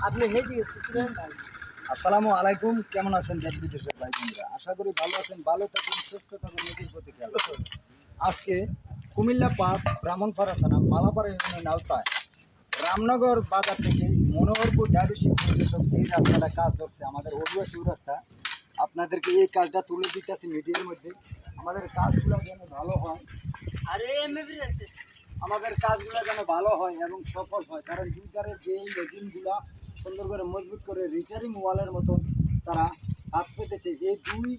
আপনি হেঁটে আসসালামু আলাইকুম, কেমন আছেন দেশ বিদেশের ভাই বোনেরা? আশা করি ভালো আছেন, ভালো থাকুন, সুস্থ থাকুন, নিজের প্রতি খেয়াল রাখুন। আজকে কুমিল্লা পাস ব্রাহ্মণপাড়া থানা মালাপাড়া ইউনিয়ন আওতায় রামনগর বাজার থেকে মনোহরপুর ডায়াবেটিস পরিবেশক যে রাস্তাটা কাজ করছে আমাদের অরুয়া চৌরাস্তা, আপনাদেরকে এই কাজটা তুলে দিতেছি মিডিয়ার মধ্যে। আমাদের কাজগুলো যেন ভালো হয়, আরে এমবি আমাদের কাজগুলো যেন ভালো হয় এবং সফল হয়, কারণ দুইটারের যে মেশিনগুলো সুন্দর করে মজবুত করে রিচারিং ওয়ালের মতন তারা হাত পেতেছে। এই দুই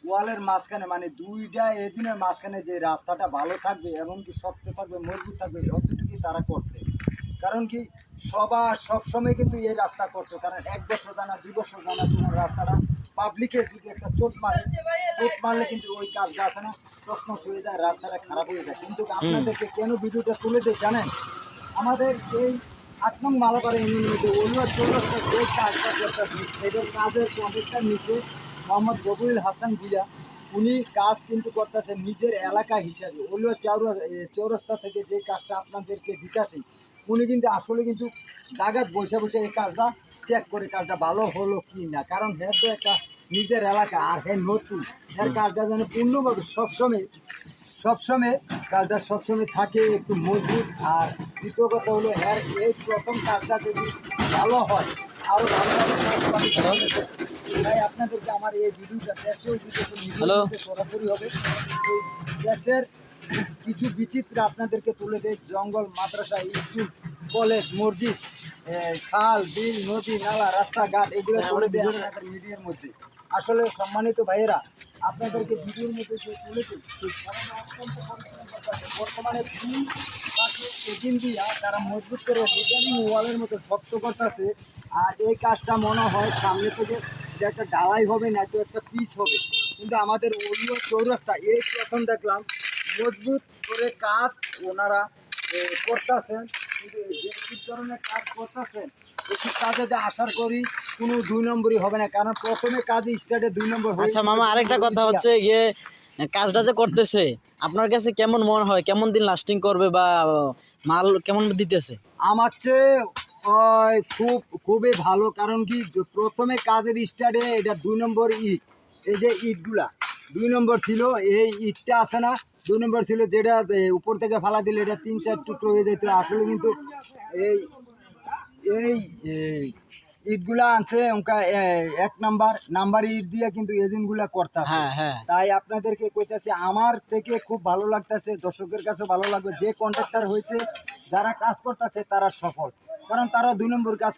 ওয়ালের মাঝখানে মানে দুইটা এজিনের মাঝখানে যে রাস্তাটা ভালো থাকবে এবং কি শক্ত থাকবে, মজবুত থাকবে, অতটুকুই তারা করছে। কারণ কি সবসময় কিন্তু এই রাস্তা করতো, কারণ 1 বছর জানা 2 বছর জানা তোমার রাস্তাটা পাবলিকের দিকে একটা চোট মারলে কিন্তু ওই কাজটা আছে না প্রশ্ন হয়ে যায়, রাস্তাটা খারাপ হয়ে যায়। কিন্তু আপনাদেরকে কেন ভিডিওটা তুলে দেয় জানেন? আমাদের এই 8 নং মালাপাড়া ইউনিয়নের মধ্যে অরুয়া চৌরাস্তার যে কাজটা করতেছি সেটার কাজের কন্ট্রাক্টর নিচে মোহাম্মদ রবিউল হাসান ভুইয়া, উনি কাজ কিন্তু করতেছে নিজের এলাকা হিসাবে। অরুয়া চৌরাস্তা থেকে যে কাজটা আপনাদেরকে দিতেছি, উনি কিন্তু আসলে কিন্তু জায়গাত বসে বসে এই কাজটা চেক করে কাজটা ভালো হলো কি না, কারণ হ্যাঁ তো একটা নিজের এলাকা আর হ্যাঁ নতুন, হ্যাঁ কাজটা যেন পূর্ণভাবে সবসময় কাজটা সবসময় থাকে একটু মজবুত। আর দ্বিতীয় কথা হলো হ্যাঁ এই প্রথম কাজটা যদি ভালো হয় আরও ভালো ভালো তাই আপনাদেরকে আমার এই ভিডিওটা দেশেও সরাসরি হবে। এই দেশের কিছু বিচিত্র আপনাদেরকে তুলে দেয়, জঙ্গল, মাদ্রাসা, স্কুল, কলেজ, মসজিদ, খাল, বিল, নদী, নালা, রাস্তাঘাট এগুলো তুলে দেয় আপনাদের মিডিয়ার মধ্যে। আসলে সম্মানিত ভাইয়েরা, আপনাদেরকে ভিডিওর মধ্যে যে তুলেছে বর্তমানে দুই পাশে এজিন দিয়া তারা মজবুত করে রিটার্নিং ওয়ালের মতো শক্ত করতেছে। আর এই কাজটা মনে হয় সামনে থেকে যে একটা ডালাই হবে না তো একটা পিস হবে, কিন্তু আমাদের অন্য চৌরাস্তা এই প্রথম দেখলাম মজবুত করে কাজ ওনারা করতেছেন। কিন্তু যে কী ধরনের কাজ করতেছেন এই কাজে আশা করি কোনো 2 নম্বরই হবে না, কারণ প্রথমে কাজে স্টার্টে 2 নম্বর। আচ্ছা মামা, আরেকটা কথা হচ্ছে গিয়ে কাজটা যে করতেছে আপনার কাছে কেমন মনে হয়, কেমন দিন লাস্টিং করবে বা মাল কেমন দিতেছে? আমার চেয়ে খুবই ভালো, কারণ কি প্রথমে কাজের স্টার্টে এটা 2 নম্বর ইট, এই যে ইটগুলা 2 নম্বর ছিল, এই ইটটা আছে না 2 নম্বর ছিল, যেটা উপর থেকে ফালা দিলে এটা 3-4 টুকরো হয়ে যেত। আসলে কিন্তু এই এই ইটগুলা আনছে ওনকা 1 নাম্বার ইট দিয়ে কিন্তু এজেন্টগুলা করতেছে। হ্যাঁ হ্যাঁ, তাই আপনাদেরকে কইতাছি আমার থেকে খুব ভালো লাগতেছে, দর্শকের কাছে ভালো লাগবে। যে কন্ট্রাক্টর হয়েছে, যারা কাজ করতেছে তারা সফল, কারণ তারা 2 নম্বর কাজ